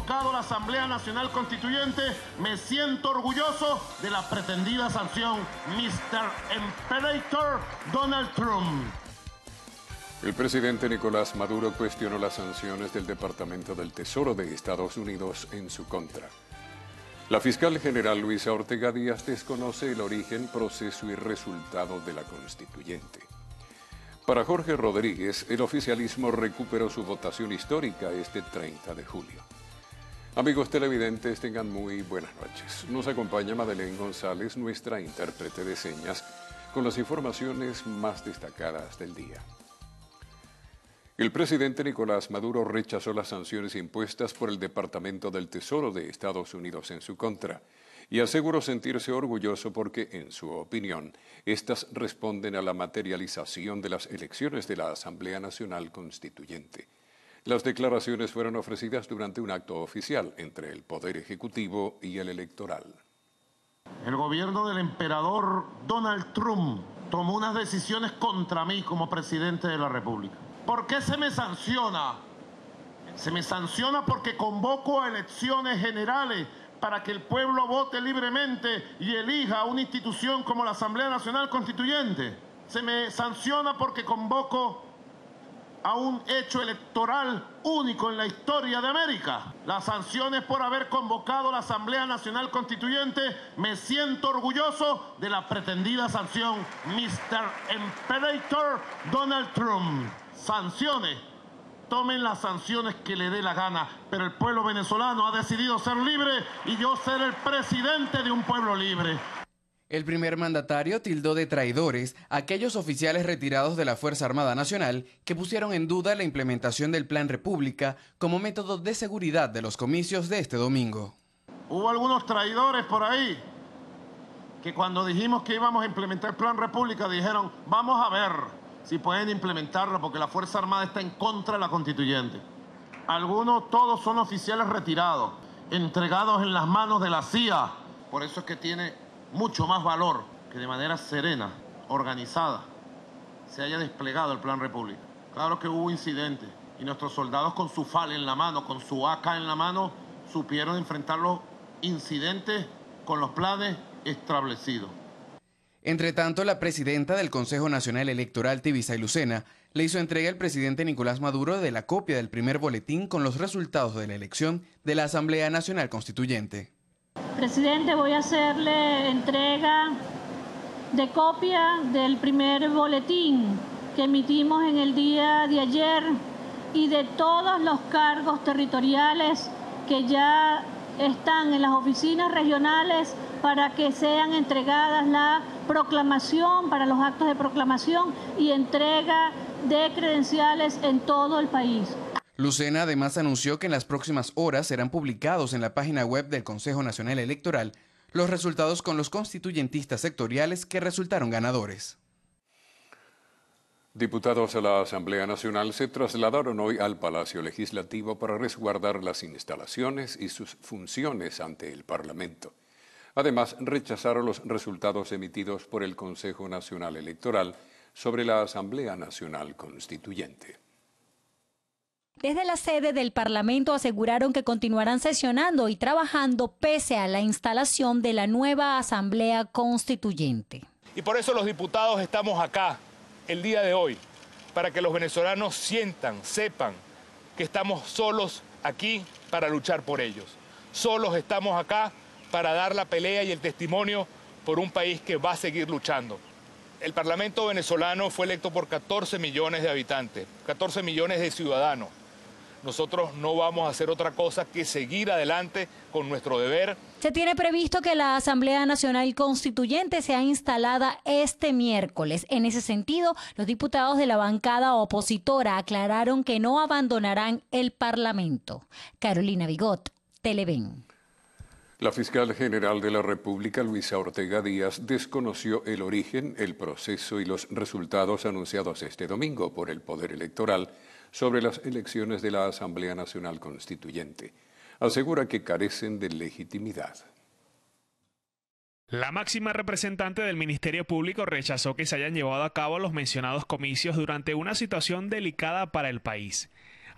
convocado la Asamblea Nacional Constituyente, me siento orgulloso de la pretendida sanción Mr. Imperator Donald Trump. El presidente Nicolás Maduro cuestionó las sanciones del Departamento del Tesoro de Estados Unidos en su contra. La fiscal general Luisa Ortega Díaz desconoce el origen, proceso y resultado de la constituyente. Para Jorge Rodríguez, el oficialismo recuperó su votación histórica este 30 de julio. Amigos televidentes, tengan muy buenas noches. Nos acompaña Madeleine González, nuestra intérprete de señas, con las informaciones más destacadas del día. El presidente Nicolás Maduro rechazó las sanciones impuestas por el Departamento del Tesoro de Estados Unidos en su contra y aseguró sentirse orgulloso porque, en su opinión, estas responden a la materialización de las elecciones de la Asamblea Nacional Constituyente. Las declaraciones fueron ofrecidas durante un acto oficial entre el Poder Ejecutivo y el Electoral. El gobierno del emperador Donald Trump tomó unas decisiones contra mí como presidente de la República. ¿Por qué se me sanciona? Se me sanciona porque convoco a elecciones generales para que el pueblo vote libremente y elija una institución como la Asamblea Nacional Constituyente. Se me sanciona porque convoco a un hecho electoral único en la historia de América. Las sanciones por haber convocado la Asamblea Nacional Constituyente, me siento orgulloso de la pretendida sanción Mr. Imperator Donald Trump. Sanciones, tomen las sanciones que le dé la gana, pero el pueblo venezolano ha decidido ser libre y yo ser el presidente de un pueblo libre. El primer mandatario tildó de traidores a aquellos oficiales retirados de la Fuerza Armada Nacional que pusieron en duda la implementación del Plan República como método de seguridad de los comicios de este domingo. Hubo algunos traidores por ahí que cuando dijimos que íbamos a implementar el Plan República dijeron, vamos a ver si pueden implementarlo porque la Fuerza Armada está en contra de la Constituyente. Algunos, todos son oficiales retirados, entregados en las manos de la CIA. Por eso es que tiene mucho más valor que de manera serena, organizada, se haya desplegado el Plan República. Claro que hubo incidentes y nuestros soldados con su FAL en la mano, con su AK en la mano, supieron enfrentar los incidentes con los planes establecidos. Entre tanto, la presidenta del Consejo Nacional Electoral, Tibisay Lucena, le hizo entrega al presidente Nicolás Maduro de la copia del primer boletín con los resultados de la elección de la Asamblea Nacional Constituyente. Presidente, voy a hacerle entrega de copia del primer boletín que emitimos en el día de ayer y de todos los cargos territoriales que ya están en las oficinas regionales para que sean entregadas la proclamación, para los actos de proclamación y entrega de credenciales en todo el país. Lucena además anunció que en las próximas horas serán publicados en la página web del Consejo Nacional Electoral los resultados con los constituyentistas sectoriales que resultaron ganadores. Diputados a la Asamblea Nacional se trasladaron hoy al Palacio Legislativo para resguardar las instalaciones y sus funciones ante el Parlamento. Además, rechazaron los resultados emitidos por el Consejo Nacional Electoral sobre la Asamblea Nacional Constituyente. Desde la sede del Parlamento aseguraron que continuarán sesionando y trabajando pese a la instalación de la nueva Asamblea Constituyente. Y por eso los diputados estamos acá el día de hoy, para que los venezolanos sientan, sepan que estamos solos aquí para luchar por ellos. Solos estamos acá para dar la pelea y el testimonio por un país que va a seguir luchando. El Parlamento venezolano fue electo por 14 millones de habitantes, 14 millones de ciudadanos. Nosotros no vamos a hacer otra cosa que seguir adelante con nuestro deber. Se tiene previsto que la Asamblea Nacional Constituyente sea instalada este miércoles. En ese sentido, los diputados de la bancada opositora aclararon que no abandonarán el Parlamento. Carolina Bigot, Televen. La fiscal general de la República, Luisa Ortega Díaz, desconoció el origen, el proceso y los resultados anunciados este domingo por el Poder Electoral sobre las elecciones de la Asamblea Nacional Constituyente. Asegura que carecen de legitimidad. La máxima representante del Ministerio Público rechazó que se hayan llevado a cabo los mencionados comicios durante una situación delicada para el país.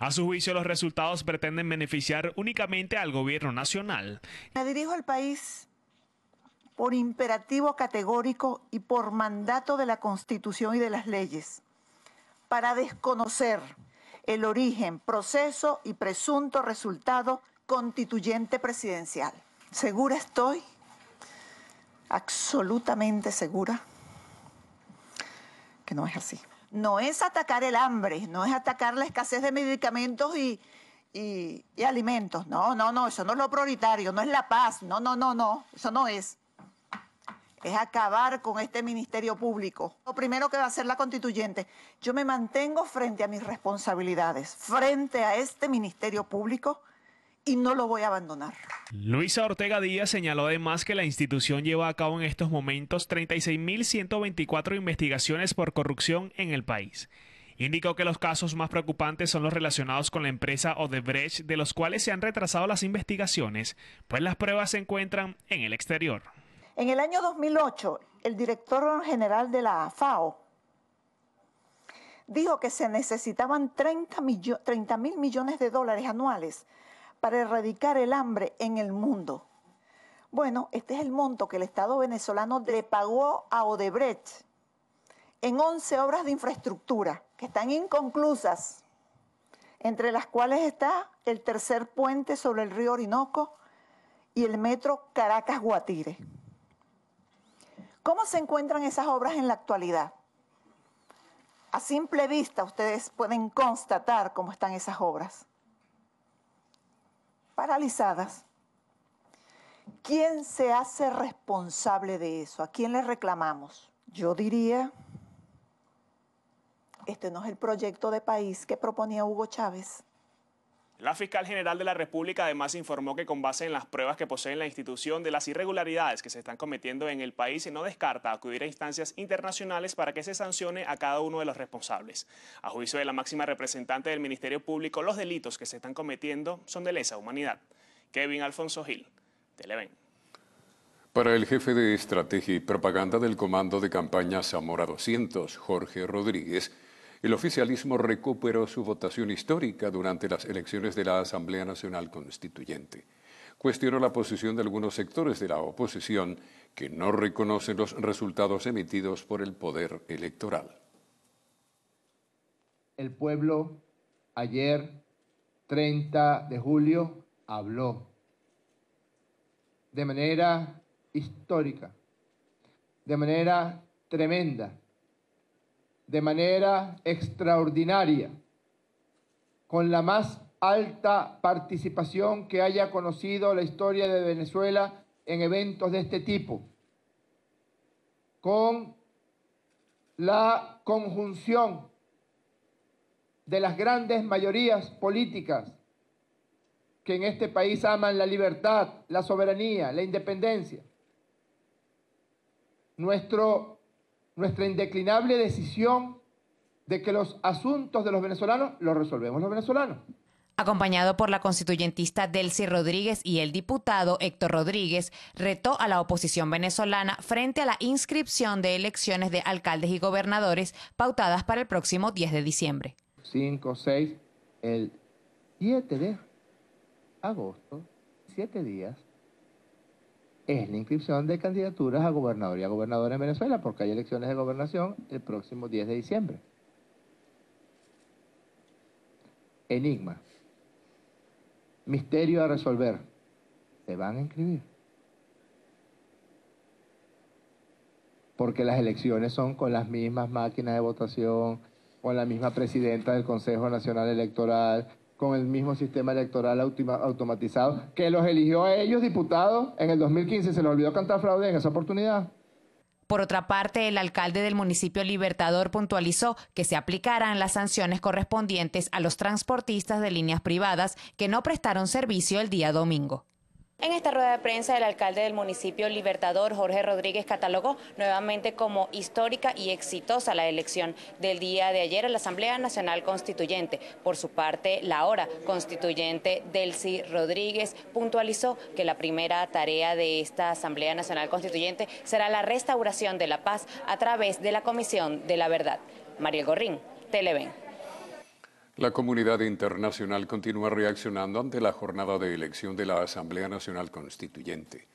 A su juicio, los resultados pretenden beneficiar únicamente al gobierno nacional. Me dirijo al país por imperativo categórico y por mandato de la Constitución y de las leyes, para desconocer el origen, proceso y presunto resultado constituyente presidencial. ¿Segura estoy? Absolutamente segura que no es así. No es atacar el hambre, no es atacar la escasez de medicamentos y alimentos. No, eso no es lo prioritario, no es la paz, no, eso no es. Es acabar con este Ministerio Público. Lo primero que va a hacer la Constituyente, yo me mantengo frente a mis responsabilidades, frente a este Ministerio Público, y no lo voy a abandonar. Luisa Ortega Díaz señaló además que la institución lleva a cabo en estos momentos 36.124 investigaciones por corrupción en el país. Indicó que los casos más preocupantes son los relacionados con la empresa Odebrecht, de los cuales se han retrasado las investigaciones, pues las pruebas se encuentran en el exterior. En el año 2008, el director general de la FAO dijo que se necesitaban 30.000 millones de dólares anuales para erradicar el hambre en el mundo. Bueno, este es el monto que el Estado venezolano le pagó a Odebrecht en 11 obras de infraestructura que están inconclusas, entre las cuales está el tercer puente sobre el río Orinoco y el metro Caracas-Guatire. ¿Cómo se encuentran esas obras en la actualidad? A simple vista ustedes pueden constatar cómo están esas obras. Paralizadas. ¿Quién se hace responsable de eso? ¿A quién le reclamamos? Yo diría, este no es el proyecto de país que proponía Hugo Chávez. La fiscal general de la República además informó que con base en las pruebas que posee la institución de las irregularidades que se están cometiendo en el país, no descarta acudir a instancias internacionales para que se sancione a cada uno de los responsables. A juicio de la máxima representante del Ministerio Público, los delitos que se están cometiendo son de lesa humanidad. Kevin Alfonso Gil, Televen. Para el jefe de Estrategia y Propaganda del Comando de Campaña Zamora 200, Jorge Rodríguez, el oficialismo recuperó su votación histórica durante las elecciones de la Asamblea Nacional Constituyente. Cuestionó la posición de algunos sectores de la oposición que no reconocen los resultados emitidos por el Poder Electoral. El pueblo ayer, 30 de julio, habló de manera histórica, de manera tremenda, de manera extraordinaria, con la más alta participación que haya conocido la historia de Venezuela en eventos de este tipo, con la conjunción de las grandes mayorías políticas que en este país aman la libertad, la soberanía, la independencia. Nuestra indeclinable decisión de que los asuntos de los venezolanos los resolvemos los venezolanos. Acompañado por la constituyentista Delcy Rodríguez y el diputado Héctor Rodríguez, retó a la oposición venezolana frente a la inscripción de elecciones de alcaldes y gobernadores pautadas para el próximo 10 de diciembre. 5, 6, el 7 de agosto, 7 días, es la inscripción de candidaturas a gobernador y a gobernadora en Venezuela, porque hay elecciones de gobernación el próximo 10 de diciembre. Enigma. Misterio a resolver. Se van a inscribir. Porque las elecciones son con las mismas máquinas de votación, con la misma presidenta del Consejo Nacional Electoral, con el mismo sistema electoral automatizado, que los eligió a ellos diputados en el 2015. Se les olvidó cantar fraude en esa oportunidad. Por otra parte, el alcalde del municipio Libertador puntualizó que se aplicarán las sanciones correspondientes a los transportistas de líneas privadas que no prestaron servicio el día domingo. En esta rueda de prensa, el alcalde del municipio Libertador, Jorge Rodríguez, catalogó nuevamente como histórica y exitosa la elección del día de ayer en la Asamblea Nacional Constituyente. Por su parte, la ahora constituyente Delcy Rodríguez puntualizó que la primera tarea de esta Asamblea Nacional Constituyente será la restauración de la paz a través de la Comisión de la Verdad. Mariel Gorrín, Televen. La comunidad internacional continúa reaccionando ante la jornada de elección de la Asamblea Nacional Constituyente.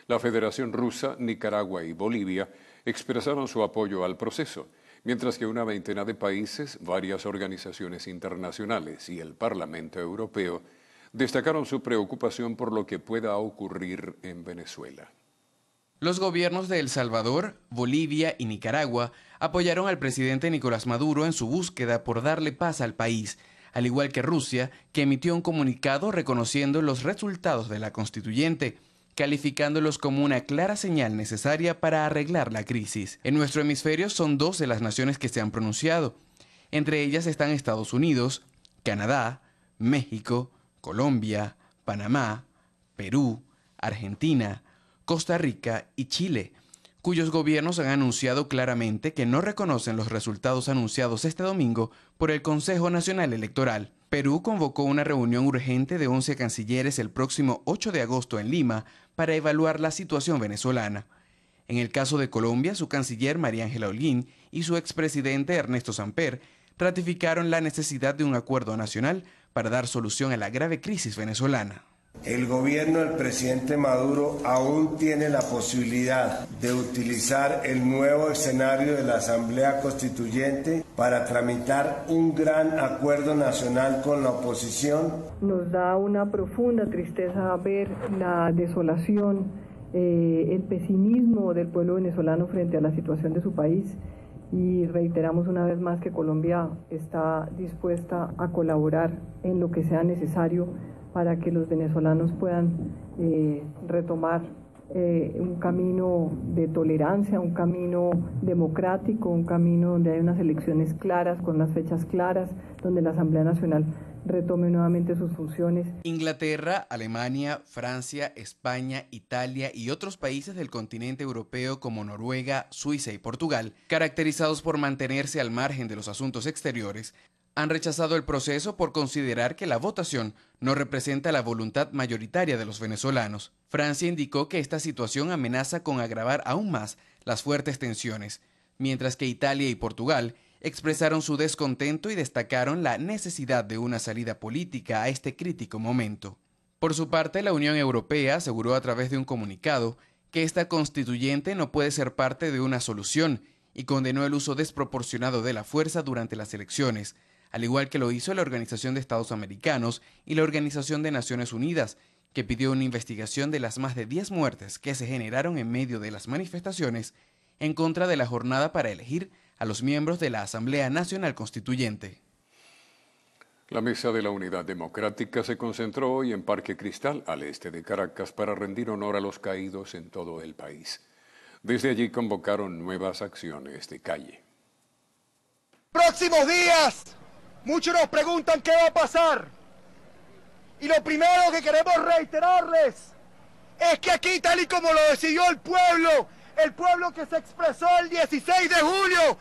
La Federación Rusa, Nicaragua y Bolivia expresaron su apoyo al proceso, mientras que una veintena de países, varias organizaciones internacionales y el Parlamento Europeo destacaron su preocupación por lo que pueda ocurrir en Venezuela. Los gobiernos de El Salvador, Bolivia y Nicaragua apoyaron al presidente Nicolás Maduro en su búsqueda por darle paz al país, al igual que Rusia, que emitió un comunicado reconociendo los resultados de la constituyente, calificándolos como una clara señal necesaria para arreglar la crisis. En nuestro hemisferio son 2 de las naciones que se han pronunciado. Entre ellas están Estados Unidos, Canadá, México, Colombia, Panamá, Perú, Argentina, Costa Rica y Chile, cuyos gobiernos han anunciado claramente que no reconocen los resultados anunciados este domingo por el Consejo Nacional Electoral. Perú convocó una reunión urgente de 11 cancilleres el próximo 8 de agosto en Lima para evaluar la situación venezolana. En el caso de Colombia, su canciller María Ángela Holguín y su expresidente Ernesto Samper ratificaron la necesidad de un acuerdo nacional para dar solución a la grave crisis venezolana. El gobierno del presidente Maduro aún tiene la posibilidad de utilizar el nuevo escenario de la Asamblea Constituyente para tramitar un gran acuerdo nacional con la oposición. Nos da una profunda tristeza ver la desolación, el pesimismo del pueblo venezolano frente a la situación de su país, y reiteramos una vez más que Colombia está dispuesta a colaborar en lo que sea necesario para que los venezolanos puedan retomar un camino de tolerancia, un camino democrático, un camino donde hay unas elecciones claras, con unas fechas claras, donde la Asamblea Nacional retome nuevamente sus funciones. Inglaterra, Alemania, Francia, España, Italia y otros países del continente europeo como Noruega, Suiza y Portugal, caracterizados por mantenerse al margen de los asuntos exteriores, han rechazado el proceso por considerar que la votación no representa la voluntad mayoritaria de los venezolanos. Francia indicó que esta situación amenaza con agravar aún más las fuertes tensiones, mientras que Italia y Portugal expresaron su descontento y destacaron la necesidad de una salida política a este crítico momento. Por su parte, la Unión Europea aseguró a través de un comunicado que esta constituyente no puede ser parte de una solución y condenó el uso desproporcionado de la fuerza durante las elecciones, al igual que lo hizo la Organización de Estados Americanos y la Organización de Naciones Unidas, que pidió una investigación de las más de 10 muertes que se generaron en medio de las manifestaciones en contra de la jornada para elegir a los miembros de la Asamblea Nacional Constituyente. La Mesa de la Unidad Democrática se concentró hoy en Parque Cristal, al este de Caracas, para rendir honor a los caídos en todo el país. Desde allí convocaron nuevas acciones de calle. Próximos días, muchos nos preguntan qué va a pasar. Y lo primero que queremos reiterarles es que aquí, tal y como lo decidió el pueblo que se expresó el 16 de julio,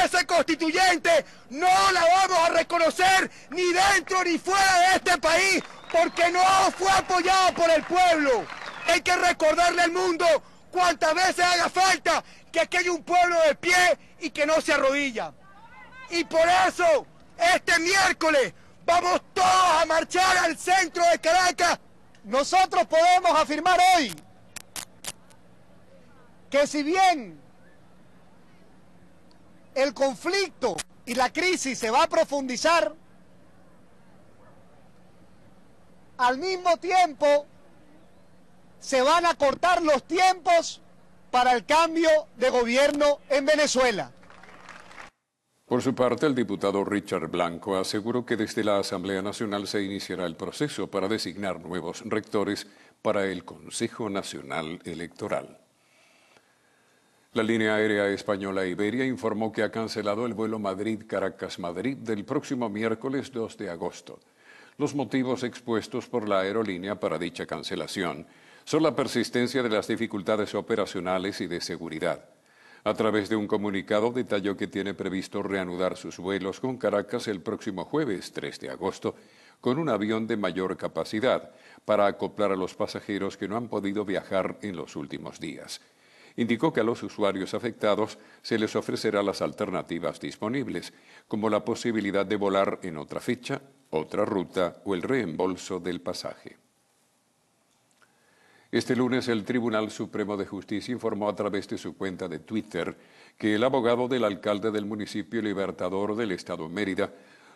ese constituyente no la vamos a reconocer ni dentro ni fuera de este país, porque no fue apoyada por el pueblo. Hay que recordarle al mundo cuantas veces haga falta que aquí hay un pueblo de pie y que no se arrodilla. Y por eso, este miércoles, vamos todos a marchar al centro de Caracas. Nosotros podemos afirmar hoy que si bien el conflicto y la crisis se va a profundizar, al mismo tiempo se van a cortar los tiempos para el cambio de gobierno en Venezuela. Por su parte, el diputado Richard Blanco aseguró que desde la Asamblea Nacional se iniciará el proceso para designar nuevos rectores para el Consejo Nacional Electoral. La línea aérea española Iberia informó que ha cancelado el vuelo Madrid-Caracas-Madrid del próximo miércoles 2 de agosto. Los motivos expuestos por la aerolínea para dicha cancelación son la persistencia de las dificultades operacionales y de seguridad. A través de un comunicado detalló que tiene previsto reanudar sus vuelos con Caracas el próximo jueves 3 de agosto con un avión de mayor capacidad para acoplar a los pasajeros que no han podido viajar en los últimos días. Indicó que a los usuarios afectados se les ofrecerá las alternativas disponibles, como la posibilidad de volar en otra fecha, otra ruta o el reembolso del pasaje. Este lunes, el Tribunal Supremo de Justicia informó a través de su cuenta de Twitter que el abogado del alcalde del municipio Libertador del estado Mérida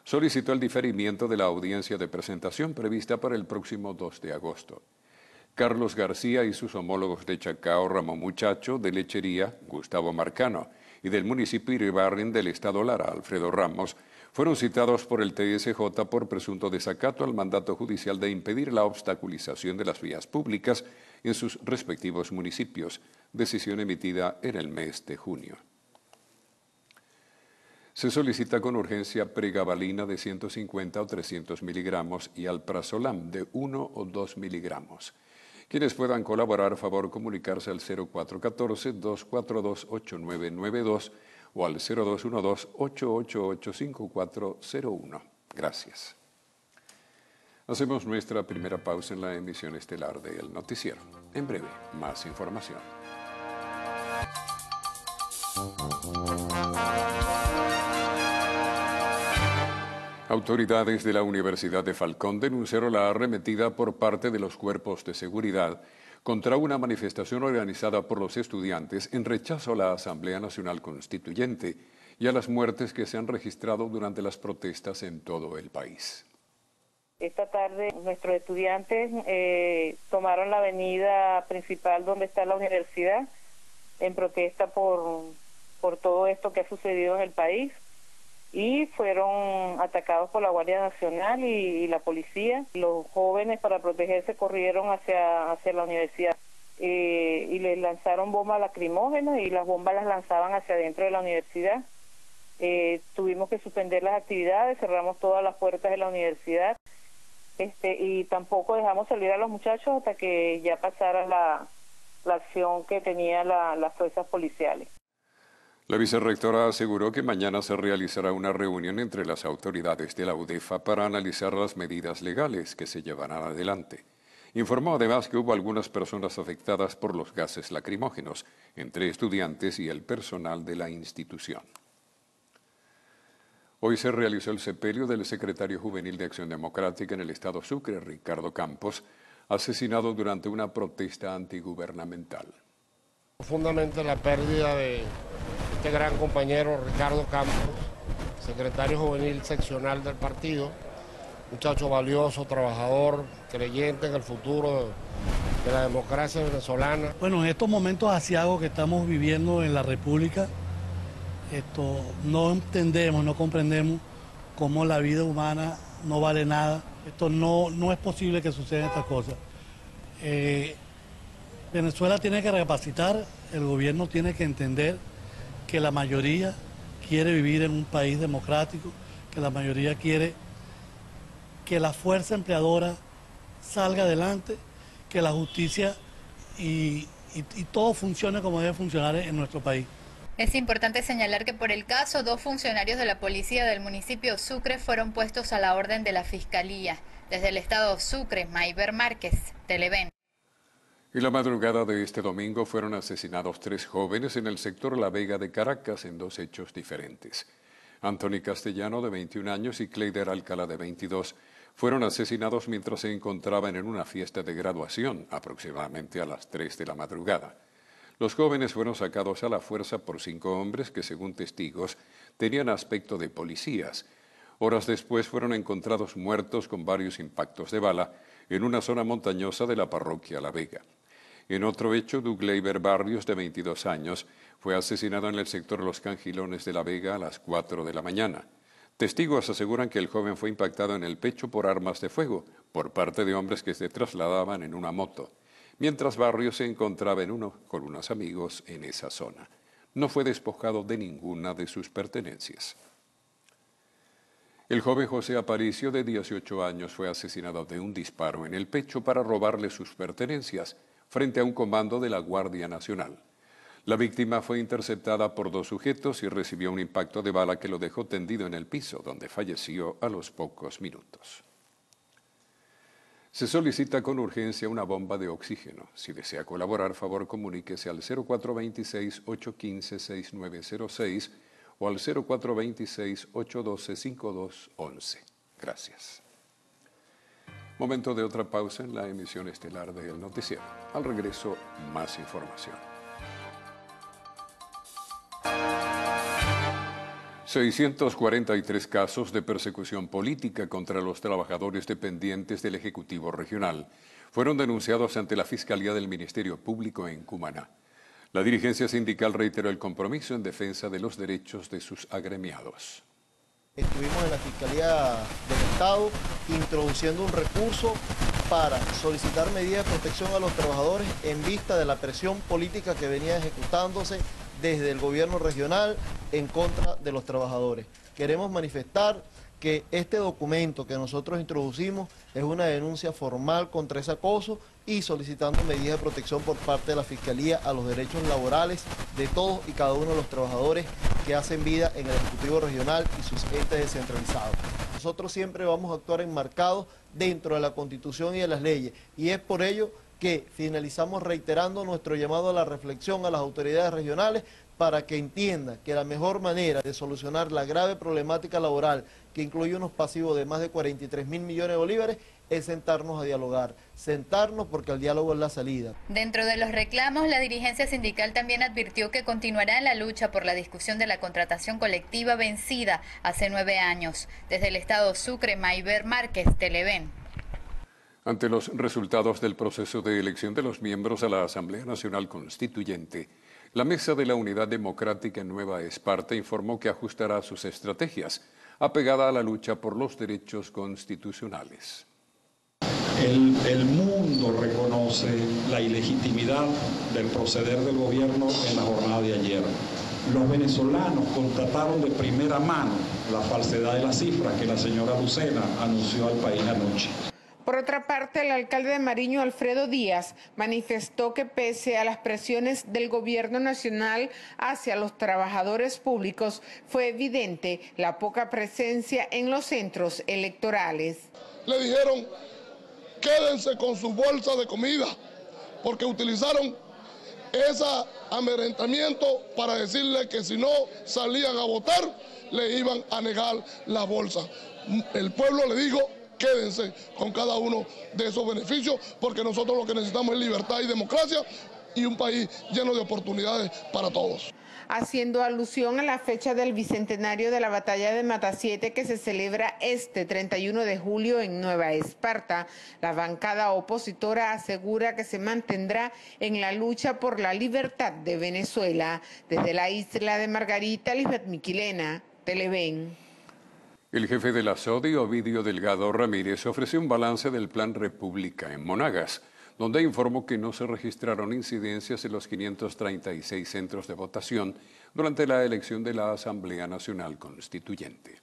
solicitó el diferimiento de la audiencia de presentación prevista para el próximo 2 de agosto. Carlos García y sus homólogos de Chacao, Ramón Muchacho, de Lechería, Gustavo Marcano, y del municipio Iribarren del estado Lara, Alfredo Ramos, fueron citados por el TSJ por presunto desacato al mandato judicial de impedir la obstaculización de las vías públicas en sus respectivos municipios, decisión emitida en el mes de junio. Se solicita con urgencia pregabalina de 150 o 300 miligramos y alprazolam de 1 o 2 miligramos. Quienes puedan colaborar, favor comunicarse al 0414-242-8992 o al 0212-888-5401. Gracias. Hacemos nuestra primera pausa en la emisión estelar de El Noticiero. En breve, más información. Autoridades de la Universidad de Falcón denunciaron la arremetida por parte de los cuerpos de seguridad contra una manifestación organizada por los estudiantes en rechazo a la Asamblea Nacional Constituyente y a las muertes que se han registrado durante las protestas en todo el país. Esta tarde nuestros estudiantes tomaron la avenida principal donde está la universidad en protesta por todo esto que ha sucedido en el país. Y fueron atacados por la Guardia Nacional y la policía. Los jóvenes, para protegerse, corrieron hacia la universidad y les lanzaron bombas lacrimógenas y las bombas las lanzaban hacia adentro de la universidad. Tuvimos que suspender las actividades, cerramos todas las puertas de la universidad y tampoco dejamos salir a los muchachos hasta que ya pasara la acción que tenían las fuerzas policiales. La vicerrectora aseguró que mañana se realizará una reunión entre las autoridades de la UDEFA para analizar las medidas legales que se llevarán adelante. Informó además que hubo algunas personas afectadas por los gases lacrimógenos, entre estudiantes y el personal de la institución. Hoy se realizó el sepelio del secretario juvenil de Acción Democrática en el estado Sucre, Ricardo Campos, asesinado durante una protesta antigubernamental. Profundamente la pérdida de este gran compañero Ricardo Campos, secretario juvenil seccional del partido, muchacho valioso, trabajador, creyente en el futuro de la democracia venezolana. Bueno, en estos momentos aciagos que estamos viviendo en la República, no entendemos, no comprendemos cómo la vida humana no vale nada. No es posible que sucedan estas cosas. Venezuela tiene que recapacitar, el gobierno tiene que entender que la mayoría quiere vivir en un país democrático, que la mayoría quiere que la fuerza empleadora salga adelante, que la justicia y todo funcione como debe funcionar en nuestro país. Es importante señalar que por el caso, 2 funcionarios de la policía del municipio Sucre fueron puestos a la orden de la Fiscalía. Desde el estado Sucre, Mayber Márquez, Televen. En la madrugada de este domingo fueron asesinados 3 jóvenes en el sector La Vega de Caracas en 2 hechos diferentes. Anthony Castellano, de 21 años, y Cleider Alcalá, de 22, fueron asesinados mientras se encontraban en una fiesta de graduación, aproximadamente a las 3 de la madrugada. Los jóvenes fueron sacados a la fuerza por 5 hombres que, según testigos, tenían aspecto de policías. Horas después fueron encontrados muertos con varios impactos de bala en una zona montañosa de la parroquia La Vega. En otro hecho, Dougleiber Barrios, de 22 años, fue asesinado en el sector Los Cangilones de La Vega a las 4 de la mañana. Testigos aseguran que el joven fue impactado en el pecho por armas de fuego por parte de hombres que se trasladaban en una moto, mientras Barrios se encontraba con unos amigos en esa zona. No fue despojado de ninguna de sus pertenencias. El joven José Aparicio, de 18 años, fue asesinado de un disparo en el pecho para robarle sus pertenencias frente a un comando de la Guardia Nacional. La víctima fue interceptada por 2 sujetos y recibió un impacto de bala que lo dejó tendido en el piso, donde falleció a los pocos minutos. Se solicita con urgencia una bomba de oxígeno. Si desea colaborar, favor comuníquese al 0426-815-6906 o al 0426-812-5211. Gracias. Momento de otra pausa en la emisión estelar de El Noticiero. Al regreso, más información. 643 casos de persecución política contra los trabajadores dependientes del Ejecutivo Regional fueron denunciados ante la Fiscalía del Ministerio Público en Cumaná. La dirigencia sindical reiteró el compromiso en defensa de los derechos de sus agremiados. Estuvimos en la Fiscalía del Estado introduciendo un recurso para solicitar medidas de protección a los trabajadores en vista de la presión política que venía ejecutándose desde el gobierno regional en contra de los trabajadores. Queremos manifestar que este documento que nosotros introducimos es una denuncia formal contra ese acoso y solicitando medidas de protección por parte de la Fiscalía a los derechos laborales de todos y cada uno de los trabajadores que hacen vida en el Ejecutivo Regional y sus entes descentralizados. Nosotros siempre vamos a actuar enmarcados dentro de la Constitución y de las leyes, y es por ello que finalizamos reiterando nuestro llamado a la reflexión a las autoridades regionales para que entiendan que la mejor manera de solucionar la grave problemática laboral que incluye unos pasivos de más de 43.000 millones de bolívares es sentarnos a dialogar, sentarnos porque el diálogo es la salida. Dentro de los reclamos, la dirigencia sindical también advirtió que continuará en la lucha por la discusión de la contratación colectiva vencida hace 9 años. Desde el estado Sucre, Mayber Márquez, Televen. Ante los resultados del proceso de elección de los miembros a la Asamblea Nacional Constituyente, la Mesa de la Unidad Democrática en Nueva Esparta informó que ajustará sus estrategias, apegada a la lucha por los derechos constitucionales. El mundo reconoce la ilegitimidad del proceder del gobierno en la jornada de ayer. Los venezolanos constataron de primera mano la falsedad de las cifras que la señora Lucena anunció al país anoche. Por otra parte, el alcalde de Mariño, Alfredo Díaz, manifestó que pese a las presiones del gobierno nacional hacia los trabajadores públicos, fue evidente la poca presencia en los centros electorales. Le dijeron, quédense con su bolsa de comida, porque utilizaron ese amedrentamiento para decirle que si no salían a votar, le iban a negar la bolsa. El pueblo le dijo, quédense con cada uno de esos beneficios, porque nosotros lo que necesitamos es libertad y democracia y un país lleno de oportunidades para todos. Haciendo alusión a la fecha del bicentenario de la batalla de Matasiete que se celebra este 31 de julio en Nueva Esparta, la bancada opositora asegura que se mantendrá en la lucha por la libertad de Venezuela. Desde la isla de Margarita, Lisbeth Miquilena, Televen. El jefe de la SODI, Ovidio Delgado Ramírez, ofreció un balance del Plan República en Monagas, donde informó que no se registraron incidencias en los 536 centros de votación durante la elección de la Asamblea Nacional Constituyente.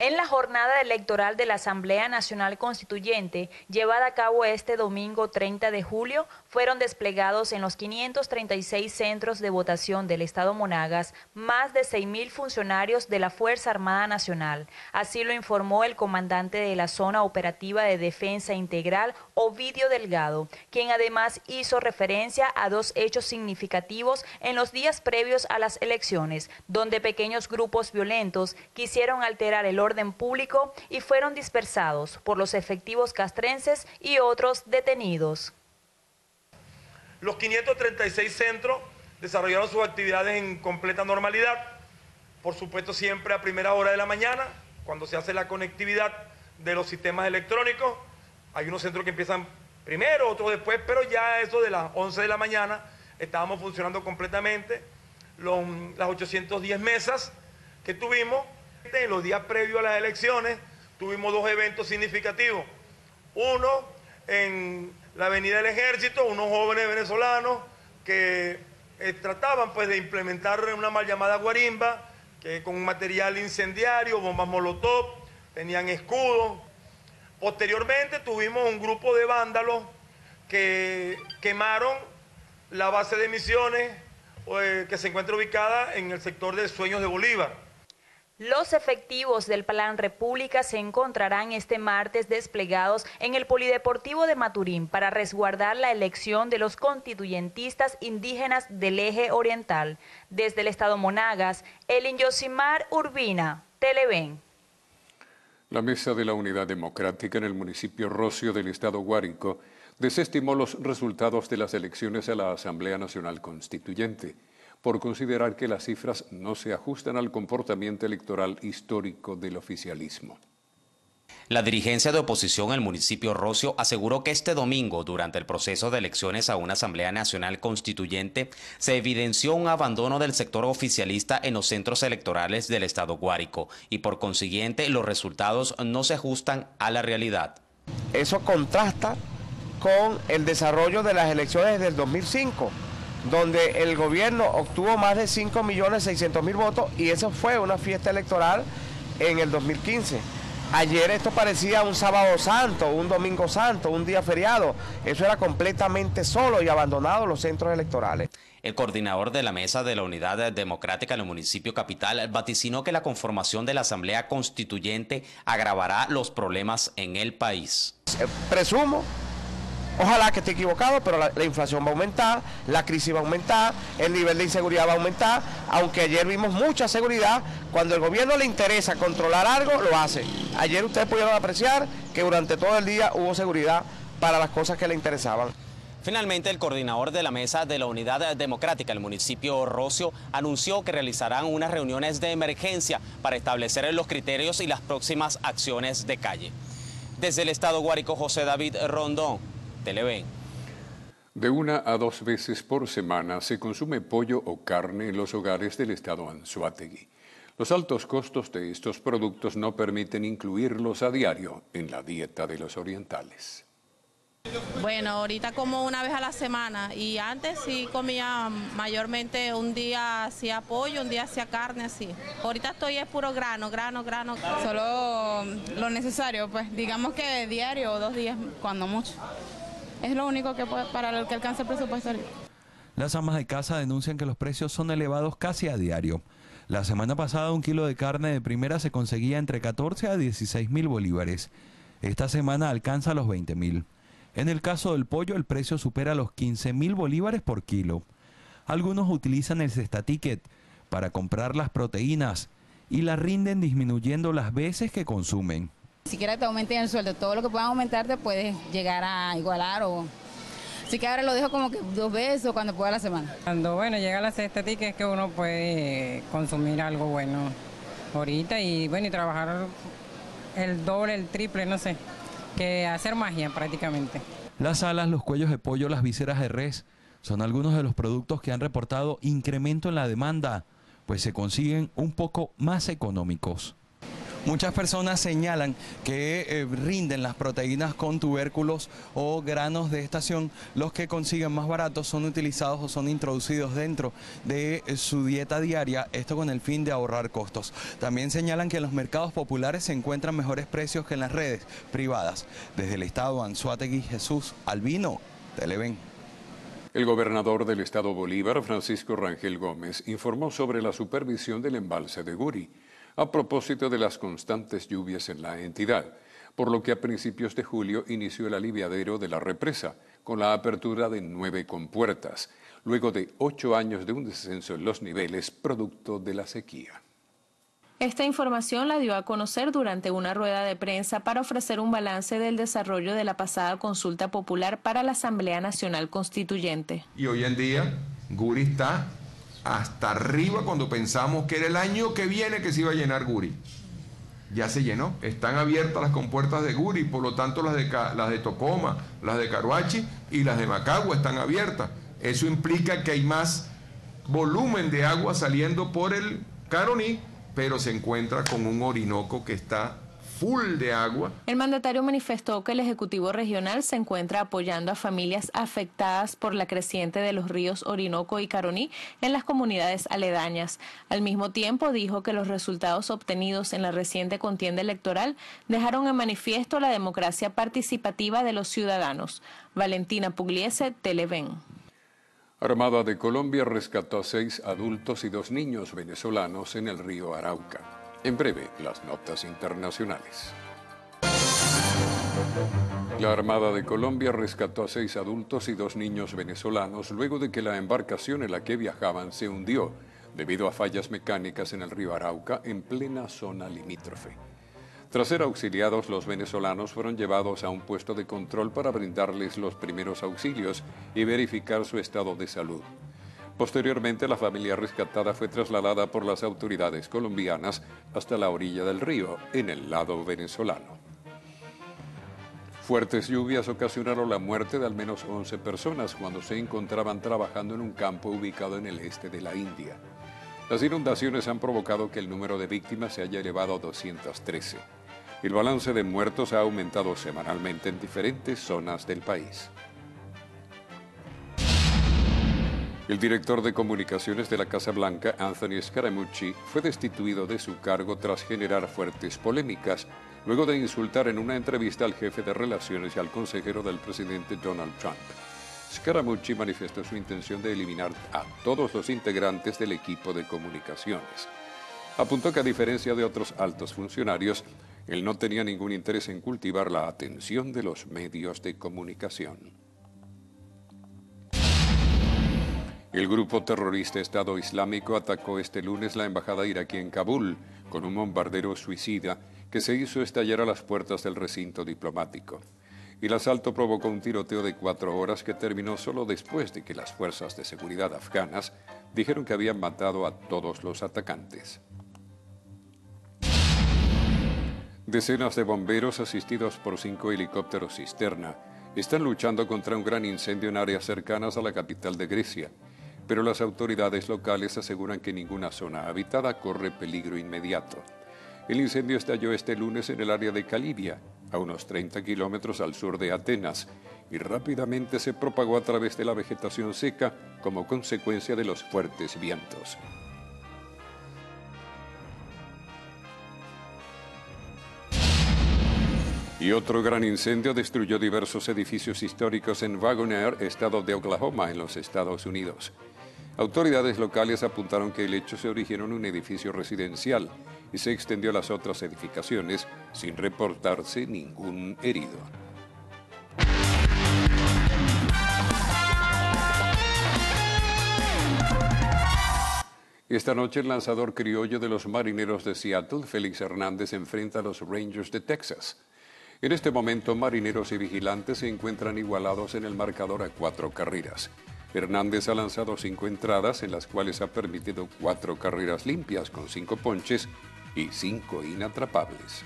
En la jornada electoral de la Asamblea Nacional Constituyente, llevada a cabo este domingo 30 de julio, fueron desplegados en los 536 centros de votación del Estado Monagas más de 6.000 funcionarios de la Fuerza Armada Nacional. Así lo informó el comandante de la Zona Operativa de Defensa Integral, Ovidio Delgado, quien además hizo referencia a 2 hechos significativos en los días previos a las elecciones, donde pequeños grupos violentos quisieron alterar el orden público y fueron dispersados por los efectivos castrenses y otros detenidos. Los 536 centros desarrollaron sus actividades en completa normalidad, por supuesto siempre a primera hora de la mañana, cuando se hace la conectividad de los sistemas electrónicos. Hay unos centros que empiezan primero, otros después, pero ya eso de las 11 de la mañana estábamos funcionando completamente. Las 810 mesas que tuvimos. En los días previos a las elecciones tuvimos 2 eventos significativos. Uno en la Avenida del Ejército, unos jóvenes venezolanos que trataban pues de implementar una mal llamada guarimba, que con material incendiario, bombas molotov, tenían escudos. Posteriormente tuvimos un grupo de vándalos que quemaron la base de Misiones que se encuentra ubicada en el sector de Sueños de Bolívar. Los efectivos del Plan República se encontrarán este martes desplegados en el Polideportivo de Maturín para resguardar la elección de los constituyentistas indígenas del Eje Oriental. Desde el estado Monagas, Elin Yosimar Urbina, Televen. La Mesa de la Unidad Democrática en el municipio Rocio del estado Guárico desestimó los resultados de las elecciones a la Asamblea Nacional Constituyente, por considerar que las cifras no se ajustan al comportamiento electoral histórico del oficialismo. La dirigencia de oposición en el municipio Rocio aseguró que este domingo, durante el proceso de elecciones a una Asamblea Nacional Constituyente, se evidenció un abandono del sector oficialista en los centros electorales del estado Guárico y por consiguiente los resultados no se ajustan a la realidad. Eso contrasta con el desarrollo de las elecciones del 2005, donde el gobierno obtuvo más de 5.600.000 votos y eso fue una fiesta electoral en el 2015. Ayer esto parecía un sábado santo, un domingo santo, un día feriado. Eso era completamente solo y abandonado los centros electorales. El coordinador de la Mesa de la Unidad Democrática en el municipio capital vaticinó que la conformación de la Asamblea Constituyente agravará los problemas en el país. Presumo, ojalá que esté equivocado, pero la inflación va a aumentar, la crisis va a aumentar, el nivel de inseguridad va a aumentar, aunque ayer vimos mucha seguridad. Cuando el gobierno le interesa controlar algo, lo hace. Ayer ustedes pudieron apreciar que durante todo el día hubo seguridad para las cosas que le interesaban. Finalmente, el coordinador de la Mesa de la Unidad Democrática del municipio Rocio anunció que realizarán unas reuniones de emergencia para establecer los criterios y las próximas acciones de calle. Desde el estado Guárico, José David Rondón, Televen. De 1 a 2 veces por semana se consume pollo o carne en los hogares del estado Anzoátegui. Los altos costos de estos productos no permiten incluirlos a diario en la dieta de los orientales. Bueno, ahorita como una vez a la semana y antes sí comía mayormente un día hacía pollo, un día hacía carne así. Ahorita estoy es puro grano. Solo lo necesario, pues digamos que diario o 2 días cuando mucho. Es lo único que para lo que alcanza el presupuesto. Las amas de casa denuncian que los precios son elevados casi a diario. La semana pasada un kilo de carne de primera se conseguía entre 14 a 16.000 bolívares. Esta semana alcanza los 20.000. En el caso del pollo, el precio supera los 15.000 bolívares por kilo. Algunos utilizan el Cestaticket para comprar las proteínas y la rinden disminuyendo las veces que consumen. Si quieres te aumenten el sueldo, todo lo que puedan aumentar te puedes llegar a igualar o... Así que ahora lo dejo como que 2 veces o cuando pueda a la semana. Cuando llega la Cestaticket es que uno puede consumir algo bueno ahorita y bueno y trabajar el doble, el triple, no sé. Que hacer magia prácticamente. Las alas, los cuellos de pollo, las vísceras de res son algunos de los productos que han reportado incremento en la demanda, pues se consiguen un poco más económicos. Muchas personas señalan que rinden las proteínas con tubérculos o granos de estación. Los que consiguen más baratos son utilizados o son introducidos dentro de su dieta diaria, esto con el fin de ahorrar costos. También señalan que en los mercados populares se encuentran mejores precios que en las redes privadas. Desde el estado Anzoátegui, Jesús Albino, Televen. El gobernador del estado Bolívar, Francisco Rangel Gómez, informó sobre la supervisión del embalse de Guri, a propósito de las constantes lluvias en la entidad, por lo que a principios de julio inició el aliviadero de la represa, con la apertura de 9 compuertas, luego de 8 años de un descenso en los niveles producto de la sequía. Esta información la dio a conocer durante una rueda de prensa para ofrecer un balance del desarrollo de la pasada consulta popular para la Asamblea Nacional Constituyente. Y hoy en día, Guri está hasta arriba cuando pensamos que era el año que viene que se iba a llenar Guri. Ya se llenó, están abiertas las compuertas de Guri, por lo tanto las de Tocoma, las de Caruachi y las de Macagua están abiertas. Eso implica que hay más volumen de agua saliendo por el Caroní, pero se encuentra con un Orinoco que está full de agua. El mandatario manifestó que el Ejecutivo Regional se encuentra apoyando a familias afectadas por la creciente de los ríos Orinoco y Caroní en las comunidades aledañas. Al mismo tiempo dijo que los resultados obtenidos en la reciente contienda electoral dejaron en manifiesto la democracia participativa de los ciudadanos. Valentina Pugliese, Televen. Armada de Colombia rescató a 6 adultos y 2 niños venezolanos en el río Arauca. En breve, las notas internacionales. La Armada de Colombia rescató a 6 adultos y 2 niños venezolanos luego de que la embarcación en la que viajaban se hundió debido a fallas mecánicas en el río Arauca en plena zona limítrofe. Tras ser auxiliados, los venezolanos fueron llevados a un puesto de control para brindarles los primeros auxilios y verificar su estado de salud. Posteriormente, la familia rescatada fue trasladada por las autoridades colombianas hasta la orilla del río, en el lado venezolano. Fuertes lluvias ocasionaron la muerte de al menos 11 personas cuando se encontraban trabajando en un campo ubicado en el este de la India. Las inundaciones han provocado que el número de víctimas se haya elevado a 213. El balance de muertos ha aumentado semanalmente en diferentes zonas del país. El director de comunicaciones de la Casa Blanca, Anthony Scaramucci, fue destituido de su cargo tras generar fuertes polémicas, luego de insultar en una entrevista al jefe de relaciones y al consejero del presidente Donald Trump. Scaramucci manifestó su intención de eliminar a todos los integrantes del equipo de comunicaciones. Apuntó que a diferencia de otros altos funcionarios, él no tenía ningún interés en cultivar la atención de los medios de comunicación. El grupo terrorista Estado Islámico atacó este lunes la embajada iraquí en Kabul con un bombardero suicida que se hizo estallar a las puertas del recinto diplomático. El asalto provocó un tiroteo de 4 horas que terminó solo después de que las fuerzas de seguridad afganas dijeron que habían matado a todos los atacantes. Decenas de bomberos asistidos por 5 helicópteros cisterna están luchando contra un gran incendio en áreas cercanas a la capital de Grecia, pero las autoridades locales aseguran que ninguna zona habitada corre peligro inmediato. El incendio estalló este lunes en el área de Calibia, a unos 30 kilómetros al sur de Atenas, y rápidamente se propagó a través de la vegetación seca como consecuencia de los fuertes vientos. Y otro gran incendio destruyó diversos edificios históricos en Wagoner, estado de Oklahoma, en los Estados Unidos. Autoridades locales apuntaron que el hecho se originó en un edificio residencial y se extendió a las otras edificaciones sin reportarse ningún herido. Esta noche el lanzador criollo de los Marineros de Seattle, Félix Hernández, enfrenta a los Rangers de Texas. En este momento, Marineros y Vigilantes se encuentran igualados en el marcador a 4 carreras. Hernández ha lanzado 5 entradas, en las cuales ha permitido 4 carreras limpias con 5 ponches y 5 inatrapables.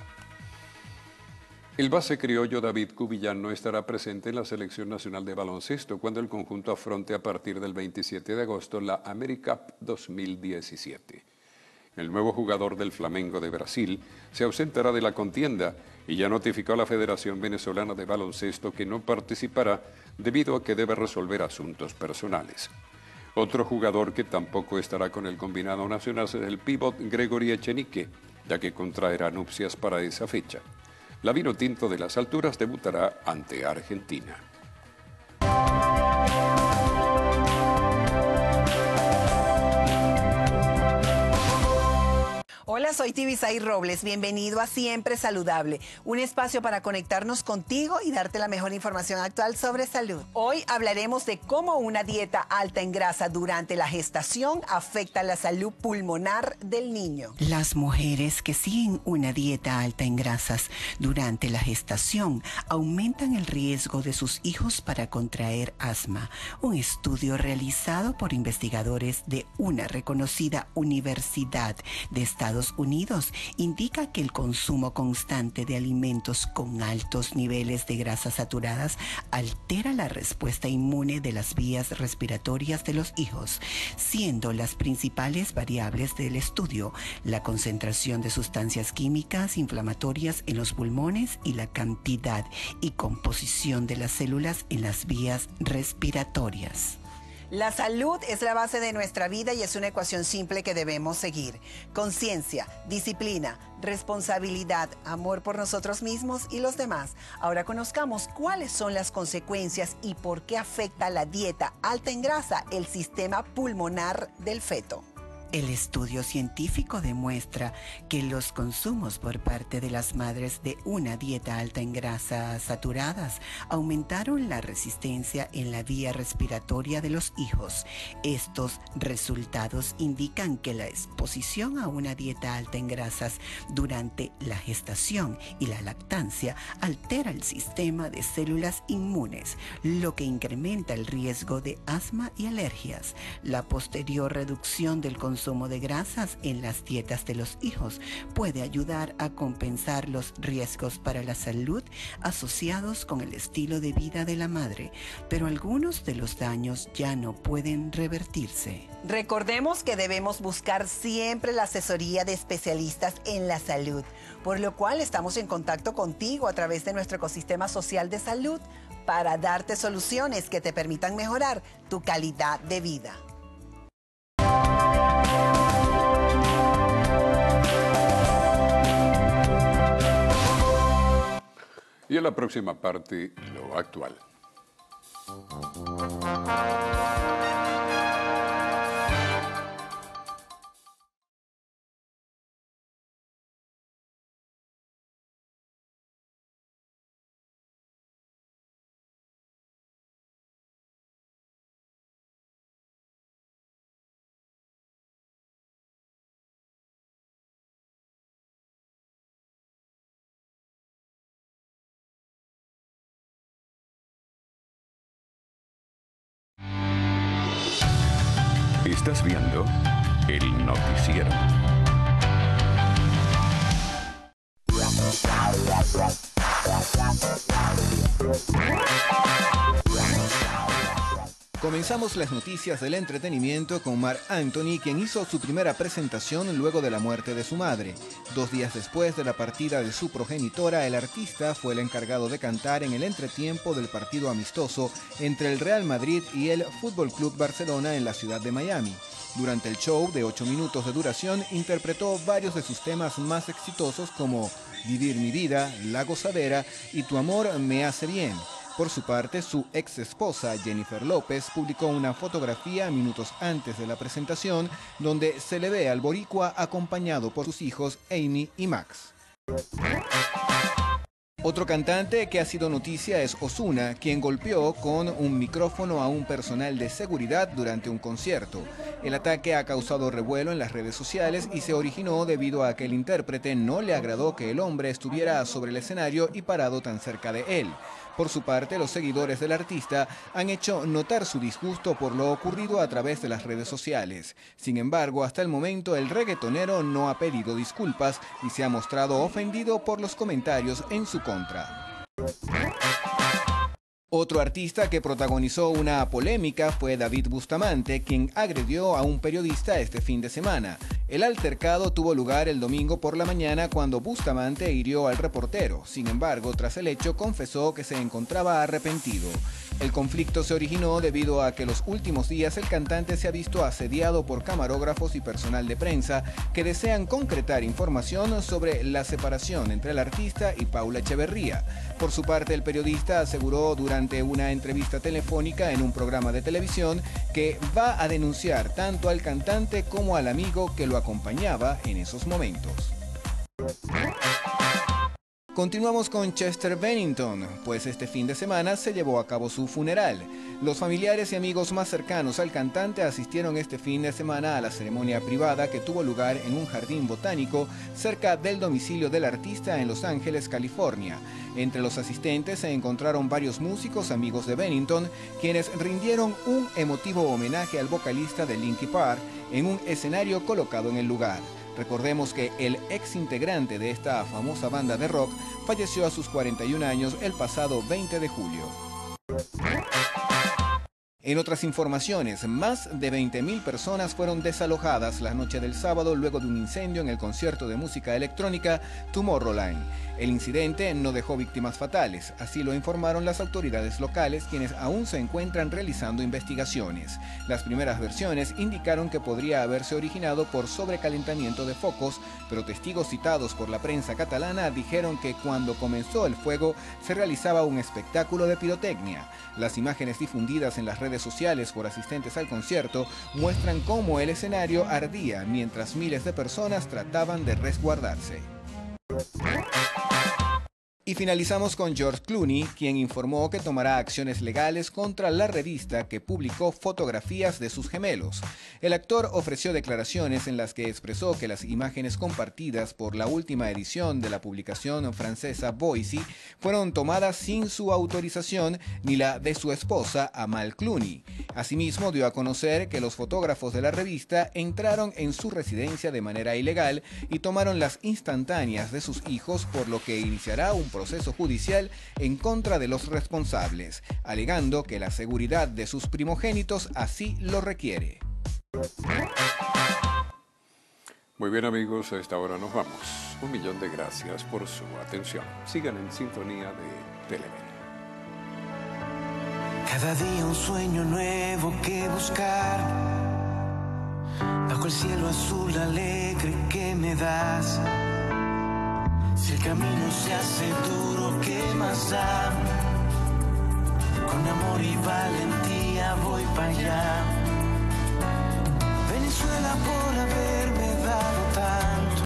El base criollo David Cubillán no estará presente en la Selección Nacional de Baloncesto cuando el conjunto afronte a partir del 27 de agosto la AmeriCup 2017. El nuevo jugador del Flamengo de Brasil se ausentará de la contienda y ya notificó a la Federación Venezolana de Baloncesto que no participará debido a que debe resolver asuntos personales. Otro jugador que tampoco estará con el combinado nacional será el pívot Gregory Echenique, ya que contraerá nupcias para esa fecha. La Vinotinto de las Alturas debutará ante Argentina. Hola, soy Tibisay Robles. Bienvenido a Siempre Saludable, un espacio para conectarnos contigo y darte la mejor información actual sobre salud. Hoy hablaremos de cómo una dieta alta en grasa durante la gestación afecta la salud pulmonar del niño. Las mujeres que siguen una dieta alta en grasas durante la gestación aumentan el riesgo de sus hijos para contraer asma. Un estudio realizado por investigadores de una reconocida universidad de Estados Unidos indica que el consumo constante de alimentos con altos niveles de grasas saturadas altera la respuesta inmune de las vías respiratorias de los hijos, siendo las principales variables del estudio la concentración de sustancias químicas inflamatorias en los pulmones y la cantidad y composición de las células en las vías respiratorias. La salud es la base de nuestra vida y es una ecuación simple que debemos seguir. Conciencia, disciplina, responsabilidad, amor por nosotros mismos y los demás. Ahora conozcamos cuáles son las consecuencias y por qué afecta la dieta alta en grasa el sistema pulmonar del feto. El estudio científico demuestra que los consumos por parte de las madres de una dieta alta en grasas saturadas aumentaron la resistencia en la vía respiratoria de los hijos. Estos resultados indican que la exposición a una dieta alta en grasas durante la gestación y la lactancia altera el sistema de células inmunes, lo que incrementa el riesgo de asma y alergias. La posterior reducción del consumo de grasas en las dietas de los hijos puede ayudar a compensar los riesgos para la salud asociados con el estilo de vida de la madre, pero algunos de los daños ya no pueden revertirse. Recordemos que debemos buscar siempre la asesoría de especialistas en la salud, por lo cual estamos en contacto contigo a través de nuestro ecosistema social de salud para darte soluciones que te permitan mejorar tu calidad de vida. Y en la próxima parte, lo actual. Estás viendo el noticiero. Comenzamos las noticias del entretenimiento con Marc Anthony, quien hizo su primera presentación luego de la muerte de su madre. 2 días después de la partida de su progenitora, el artista fue el encargado de cantar en el entretiempo del partido amistoso entre el Real Madrid y el Fútbol Club Barcelona en la ciudad de Miami. Durante el show de 8 minutos de duración, interpretó varios de sus temas más exitosos como Vivir mi vida, La gozadera y Tu amor me hace bien. Por su parte, su ex esposa Jennifer López publicó una fotografía minutos antes de la presentación donde se le ve al boricua acompañado por sus hijos Amy y Max. Otro cantante que ha sido noticia es Ozuna, quien golpeó con un micrófono a un personal de seguridad durante un concierto. El ataque ha causado revuelo en las redes sociales y se originó debido a que el intérprete no le agradó que el hombre estuviera sobre el escenario y parado tan cerca de él. Por su parte, los seguidores del artista han hecho notar su disgusto por lo ocurrido a través de las redes sociales. Sin embargo, hasta el momento el reggaetonero no ha pedido disculpas y se ha mostrado ofendido por los comentarios en su contra. Otro artista que protagonizó una polémica fue David Bustamante, quien agredió a un periodista este fin de semana. El altercado tuvo lugar el domingo por la mañana cuando Bustamante hirió al reportero. Sin embargo, tras el hecho confesó que se encontraba arrepentido. El conflicto se originó debido a que los últimos días el cantante se ha visto asediado por camarógrafos y personal de prensa que desean concretar información sobre la separación entre el artista y Paula Echeverría. Por su parte, el periodista aseguró durante una entrevista telefónica en un programa de televisión que va a denunciar tanto al cantante como al amigo que lo acompañaba en esos momentos. Continuamos con Chester Bennington, pues este fin de semana se llevó a cabo su funeral. Los familiares y amigos más cercanos al cantante asistieron este fin de semana a la ceremonia privada que tuvo lugar en un jardín botánico cerca del domicilio del artista en Los Ángeles, California. Entre los asistentes se encontraron varios músicos amigos de Bennington, quienes rindieron un emotivo homenaje al vocalista de Linkin Park en un escenario colocado en el lugar. Recordemos que el ex integrante de esta famosa banda de rock falleció a sus 41 años el pasado 20 de julio. En otras informaciones, más de 20.000 personas fueron desalojadas la noche del sábado luego de un incendio en el concierto de música electrónica Tomorrowland. El incidente no dejó víctimas fatales, así lo informaron las autoridades locales, quienes aún se encuentran realizando investigaciones. Las primeras versiones indicaron que podría haberse originado por sobrecalentamiento de focos, pero testigos citados por la prensa catalana dijeron que cuando comenzó el fuego se realizaba un espectáculo de pirotecnia. Las imágenes difundidas en las redes redes sociales por asistentes al concierto muestran cómo el escenario ardía mientras miles de personas trataban de resguardarse. Y finalizamos con George Clooney, quien informó que tomará acciones legales contra la revista que publicó fotografías de sus gemelos. El actor ofreció declaraciones en las que expresó que las imágenes compartidas por la última edición de la publicación francesa Voici fueron tomadas sin su autorización ni la de su esposa Amal Clooney. Asimismo, dio a conocer que los fotógrafos de la revista entraron en su residencia de manera ilegal y tomaron las instantáneas de sus hijos, por lo que iniciará un proceso judicial en contra de los responsables, alegando que la seguridad de sus primogénitos así lo requiere. Muy bien, amigos, a esta hora nos vamos. 1.000.000 de gracias por su atención. Sigan en sintonía de Televen. Cada día un sueño nuevo que buscar, bajo el cielo azul alegre que me das. Si el camino se hace duro, ¿qué más da? Con amor y valentía voy para allá. Venezuela por haber